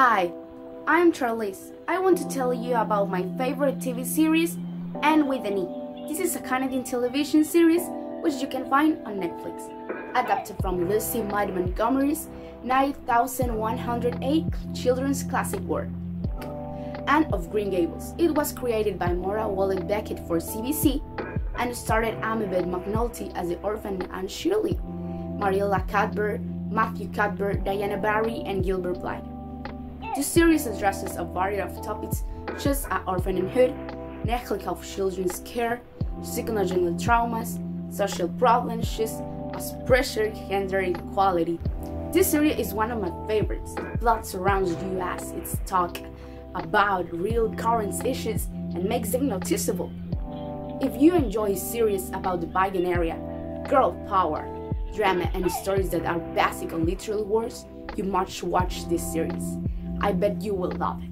Hi, I'm Charlize. I want to tell you about my favorite TV series, And with an E. This is a Canadian television series which you can find on Netflix, adapted from Lucy Maud Montgomery's 9108 children's classic work, Anne of Green Gables. It was created by Moreira Beckett for CBC and starred Amabel McNulty as the orphan Anne Shirley, Mariella Cadbury, Matthew Cadbury, Diana Barry, and Gilbert Blythe. The series addresses a variety of topics such as orphanhood, neglect of children's care, psychological traumas, social problems such as pressure, gender inequality. This series is one of my favorites. The plot surrounds you as it's talk about real current issues and makes them noticeable. If you enjoy a series about the Biden area, girl power, drama, and stories that are basic on literal words, you must watch this series. I bet you will love it.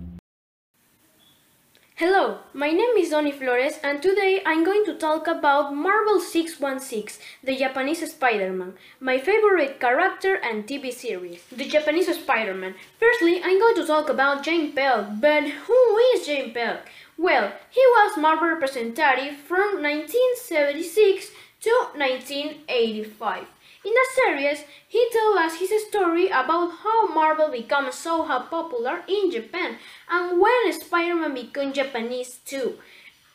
Hello, my name is Donny Flores and today I'm going to talk about Marvel 616, the Japanese Spiderman, my favorite character and TV series. The Japanese Spiderman. Firstly, I'm going to talk about Jane Pelk, but who is Jane Pelk? Well, he was Marvel representative from 1976 to 1985. In the series, he tells us his story about how Marvel became so popular in Japan and when Spider-Man became Japanese too.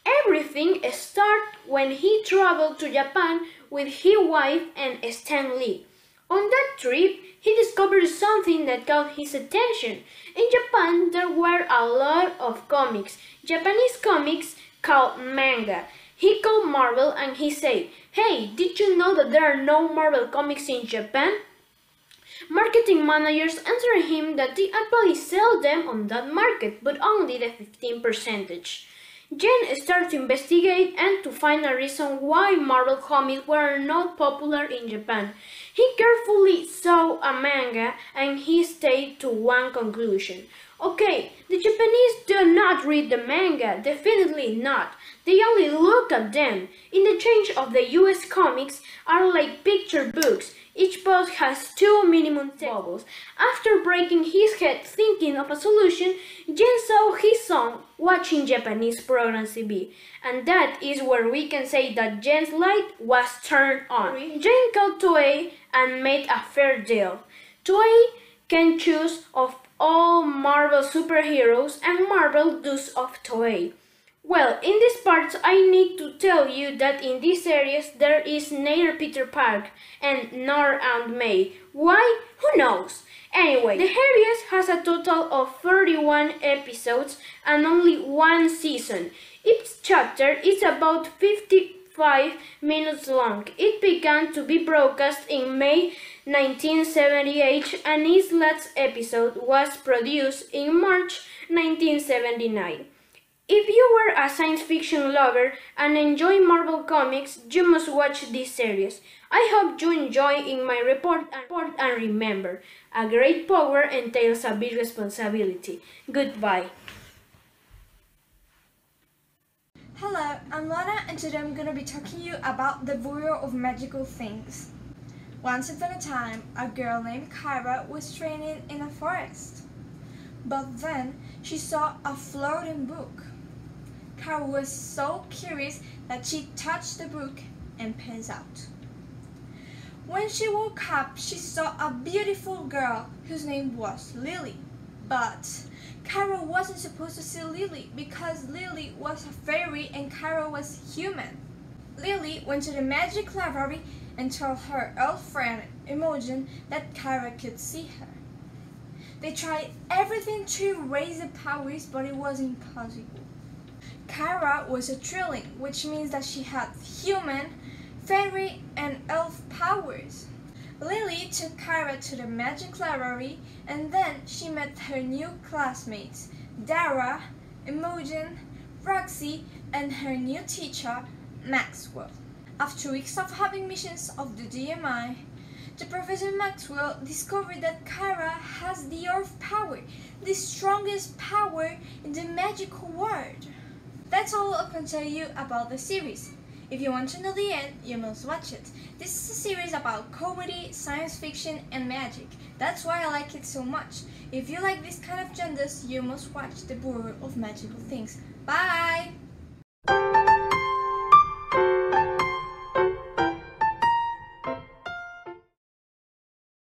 Everything started when he traveled to Japan with his wife and Stan Lee. On that trip, he discovered something that caught his attention. In Japan, there were a lot of comics, Japanese comics called manga. He called Marvel and he said, "Hey, did you know that there are no Marvel comics in Japan?" Marketing managers answered him that they actually sell them on that market, but only the 15%. Jen started to investigate and to find a reason why Marvel comics were not popular in Japan. He carefully saw a manga and he stayed to one conclusion. Okay, the Japanese do not read the manga, definitely not. They only look at them. In the change of the US comics are like picture books. Each book has 2 minimum bubbles. After breaking his head thinking of a solution, Jen saw his son watching Japanese programs TV. And that is where we can say that Jen's light was turned on. Jen called Toei and made a fair deal. Toei can choose of all Marvel superheroes and Marvel does of Toei. Well, in this part I need to tell you that in this series there is neither Peter Parker and nor Aunt May. Why? Who knows? Anyway, the series has a total of 31 episodes and only one season. Each chapter is about 55 minutes long. It began to be broadcast in May 1978 and its last episode was produced in March 1979. If you were a science fiction lover and enjoy Marvel comics, you must watch this series. I hope you enjoy in my report and remember, a great power entails a big responsibility. Goodbye. Hello, I'm Luana and today I'm going to be talking to you about the world of magical things. Once upon a time, a girl named Kyra was training in a forest. But then she saw a floating book. Kyra was so curious that she touched the book and passed out. When she woke up, she saw a beautiful girl whose name was Lily. But Kyra wasn't supposed to see Lily because Lily was a fairy and Kyra was human. Lily went to the magic library and told her old friend Imogen that Kyra could see her. They tried everything to raise the powers, but it was impossible. Kyra was a trilling, which means that she had human, fairy, and elf powers. Lily took Kyra to the magic library, and then she met her new classmates, Dara, Imogen, Roxy, and her new teacher, Maxwell. After weeks of having missions of the DMI, the Professor Maxwell discovered that Kyra has the Earth power, the strongest power in the magical world. That's all I can tell you about the series. If you want to know the end, you must watch it. This is a series about comedy, science fiction, and magic. That's why I like it so much. If you like this kind of genres, you must watch The Bureau of Magical Things. Bye!